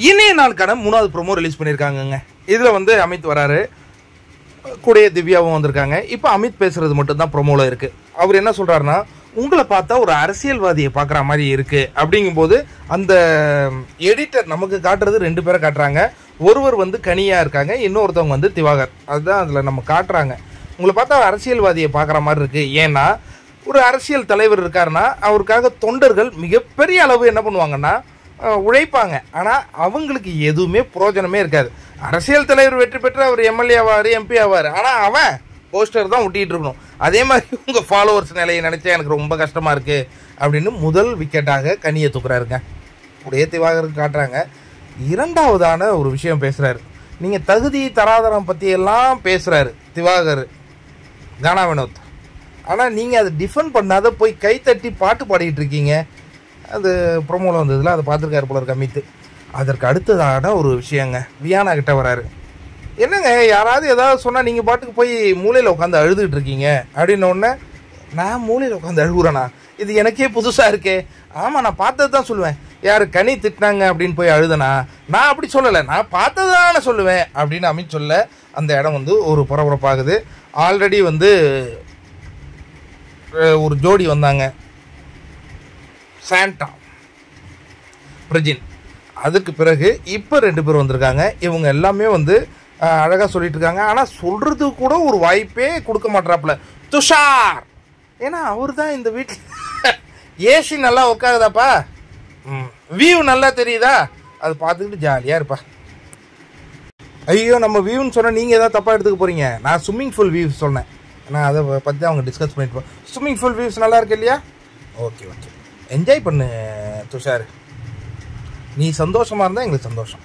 இன்றைய நாளுக்கான 3வது ப்ரோமோ ரிலீஸ் பண்ணியிருக்காங்கங்க. இதில் வந்து அமித் வராரு, கூடயே திவ்யாவும் வந்திருக்காங்க. இப்போ அமித் பேசுறது மட்டும்தான் ப்ரோமோவில் இருக்குது. அவர் என்ன சொல்கிறாருன்னா, உங்களை பார்த்தா ஒரு அரசியல்வாதியை பார்க்குற மாதிரி இருக்குது அப்படிங்கும்போது அந்த எடிட்டர் நமக்கு காட்டுறது 2 பேரை காட்டுறாங்க. ஒருவர் வந்து கனியாக இருக்காங்க, இன்னொருத்தவங்க வந்து திவாகர். அதுதான் அதில் நம்ம காட்டுறாங்க. உங்களை பார்த்தா அரசியல்வாதியை பார்க்குற மாதிரி இருக்குது. ஏன்னா ஒரு அரசியல் தலைவர் இருக்காருன்னா அவருக்காக தொண்டர்கள் மிகப்பெரிய அளவு என்ன பண்ணுவாங்கன்னா உழைப்பாங்க. ஆனால் அவங்களுக்கு எதுவுமே பிரயோஜனமே இருக்காது. அரசியல் தலைவர் வெற்றி பெற்று அவர் எம்எல்ஏ ஆவார், எம்பி ஆவார், ஆனால் அவன் போஸ்டர் தான் ஒட்டிகிட்டு இருக்கணும். அதே மாதிரி உங்கள் ஃபாலோவர்ஸ் நிலையை நினச்சா எனக்கு ரொம்ப கஷ்டமாக இருக்குது அப்படின்னு முதல் விக்கெட்டாக கனியை தூக்குறாருங்க. உடைய திவாகருக்கு காட்டுறாங்க. 2வதான ஒரு விஷயம் பேசுகிறாரு. நீங்கள் தகுதி தராதரம் பற்றியெல்லாம் பேசுகிறாரு திவாகர், கானா வினோத். ஆனால் நீங்கள் அதை டிஃபெண்ட் பண்ணாத போய் கைத்தட்டி பாட்டு பாடிக்கிட்டு இருக்கீங்க. அது ப்ரோமோவில் வந்ததில் அதை பார்த்துருக்காரு போல இருக்கு அமித். அதற்கு அடுத்ததான ஒரு விஷயங்க, வியானா கிட்ட வராரு. என்னங்க யாராவது ஏதாவது சொன்னால் நீங்கள் பாட்டுக்கு போய் மூலையில் உட்காந்து அழுதுகிட்டு இருக்கீங்க அப்படின்ன உடனே, நான் மூலையில் உட்காந்து அழுகுறேண்ணா, இது எனக்கே புதுசாக இருக்கே. ஆமாம், நான் பார்த்தது தான் சொல்லுவேன். யார் கனி திட்டினாங்க அப்படின்னு போய் அழுதனா? நான் அப்படி சொல்லலை, நான் பார்த்தது தானே சொல்லுவேன் அப்படின்னு அமித் சொல்ல அந்த இடம் வந்து ஒரு பரபரப்பாகுது. ஆல்ரெடி வந்து ஒரு ஜோடி வந்தாங்க, சாண்டா பிரஜின். அதுக்கு பிறகு இப்போ 2 பேர் வந்திருக்காங்க. இவங்க எல்லாமே வந்து அழகாக சொல்லிட்டு இருக்காங்க. ஆனால் சொல்கிறது கூட ஒரு வாய்ப்பே கொடுக்க மாட்டாப்புல துஷார். ஏன்னா அவர் தான் இந்த வீட்டில் ஏசி நல்லா உட்காருதாப்பா, வியூ நல்லா தெரியுதா, அது பார்த்துக்கிட்டு ஜாலியாக இருப்பா. ஐயோ நம்ம வியூன்னு சொன்னால் நீங்கள் எதாவது தப்பாக எடுத்துக்க போகிறீங்க. நான் ஸ்விம்மிங் பூல் வியூஸ் சொன்னேன். நான் அதை பற்றி அவங்க டிஸ்கஸ் பண்ணிட்டு போகிறேன். ஸ்விம்மிங் பூல் வியூஸ் நல்லா இருக்கு இல்லையா? ஓகே ஓகே, என்ஜாய் பண்ணு துஷார். நீ சந்தோஷமாக இருந்தால் எங்களுக்கு சந்தோஷம்.